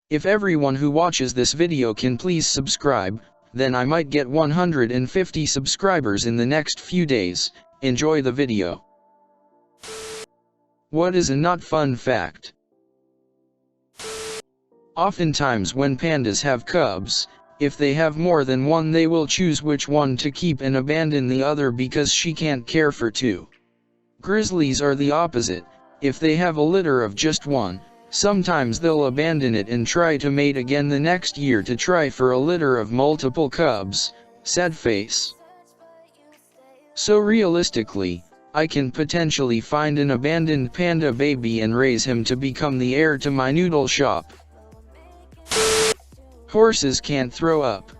If everyone who watches this video can please subscribe, then I might get 150 subscribers in the next few days. Enjoy the video. What is a not fun fact? Oftentimes when pandas have cubs, if they have more than one, they will choose which one to keep and abandon the other because she can't care for two. Grizzlies are the opposite. If they have a litter of just one, sometimes they'll abandon it and try to mate again the next year to try for a litter of multiple cubs. Sad face. So realistically, I can potentially find an abandoned panda baby and raise him to become the heir to my noodle shop. Horses can't throw up.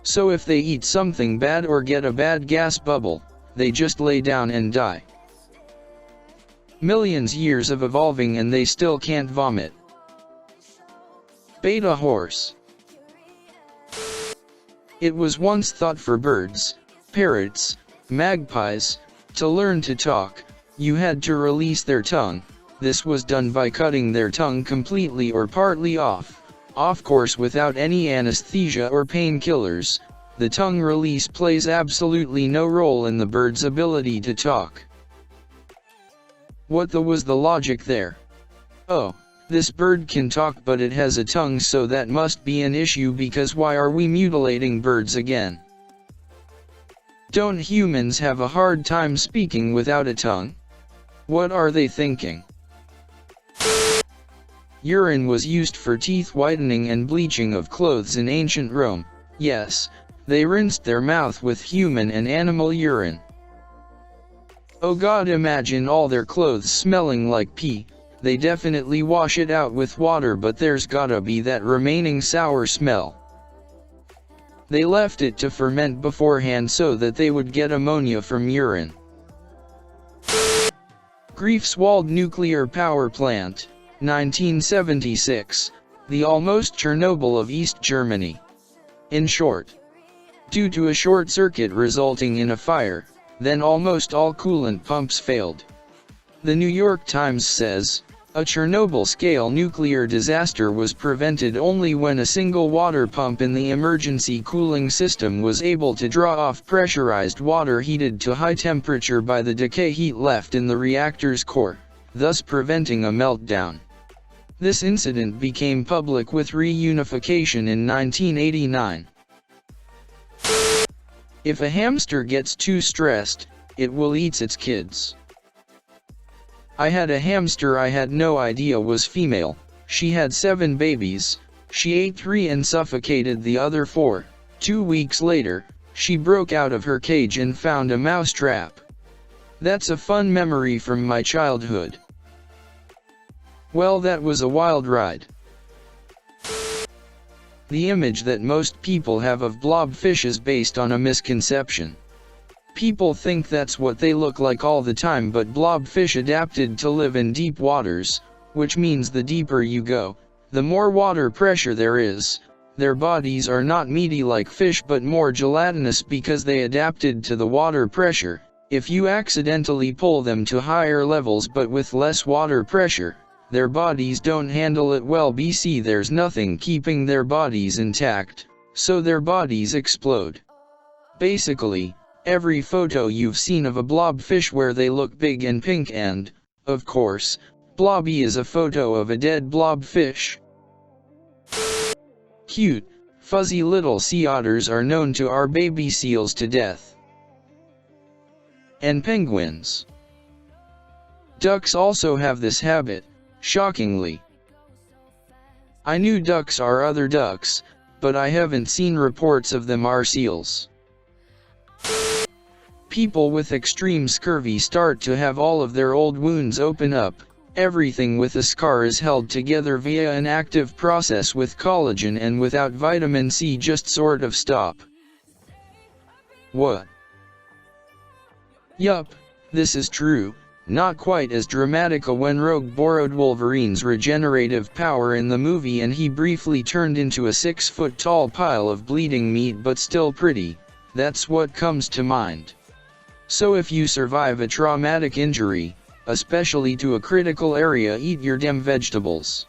So if they eat something bad or get a bad gas bubble, they just lay down and die. Millions years of evolving and they still can't vomit. Beta horse. It was once thought for birds, parrots, magpies, to learn to talk, you had to release their tongue. This was done by cutting their tongue completely or partly off. Of course, without any anesthesia or painkillers. The tongue release plays absolutely no role in the bird's ability to talk. What was the logic there? Oh, this bird can talk but it has a tongue, so that must be an issue, because why are we mutilating birds again? Don't humans have a hard time speaking without a tongue? What are they thinking? Urine was used for teeth whitening and bleaching of clothes in ancient Rome. Yes, they rinsed their mouth with human and animal urine. Oh God, imagine all their clothes smelling like pee. They definitely wash it out with water, but there's gotta be that remaining sour smell. They left it to ferment beforehand so that they would get ammonia from urine. Greifswald Nuclear Power Plant, 1976, the almost Chernobyl of East Germany. In short, due to a short circuit resulting in a fire, then almost all coolant pumps failed. The New York Times says, a Chernobyl-scale nuclear disaster was prevented only when a single water pump in the emergency cooling system was able to draw off pressurized water heated to high temperature by the decay heat left in the reactor's core, thus preventing a meltdown. This incident became public with reunification in 1989. If a hamster gets too stressed, it will eat its kids. I had a hamster I had no idea was female. She had 7 babies. She ate 3 and suffocated the other 4. 2 weeks later, she broke out of her cage and found a mousetrap. That's a fun memory from my childhood. Well, that was a wild ride. The image that most people have of blobfish is based on a misconception. People think that's what they look like all the time, but blobfish adapted to live in deep waters, which means the deeper you go, the more water pressure there is. Their bodies are not meaty like fish but more gelatinous because they adapted to the water pressure. If you accidentally pull them to higher levels but with less water pressure, their bodies don't handle it well. There's nothing keeping their bodies intact, so their bodies explode. Basically, every photo you've seen of a blobfish where they look big and pink and, of course, blobby is a photo of a dead blobfish. Cute, fuzzy little sea otters are known to our baby seals to death. And penguins. Ducks also have this habit. Shockingly. I knew ducks are other ducks, but I haven't seen reports of them are seals. People with extreme scurvy start to have all of their old wounds open up. Everything with a scar is held together via an active process with collagen, and without vitamin C just sort of stop. What? Yup, this is true. Not quite as dramatic when Rogue borrowed Wolverine's regenerative power in the movie and he briefly turned into a 6-foot-tall pile of bleeding meat, but still pretty. That's what comes to mind. So if you survive a traumatic injury, especially to a critical area, eat your damn vegetables.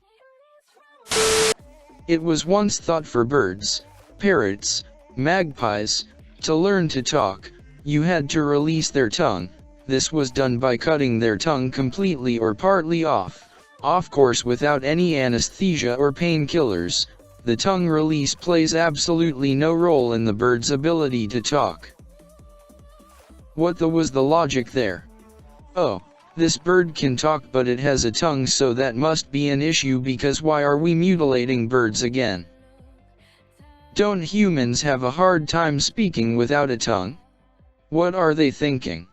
It was once thought for birds, parrots, magpies, to learn to talk, you had to release their tongue. This was done by cutting their tongue completely or partly off. Of course, without any anesthesia or painkillers. The tongue release plays absolutely no role in the bird's ability to talk. What was the logic there? Oh, this bird can talk but it has a tongue, so that must be an issue, because why are we mutilating birds again? Don't humans have a hard time speaking without a tongue? What are they thinking?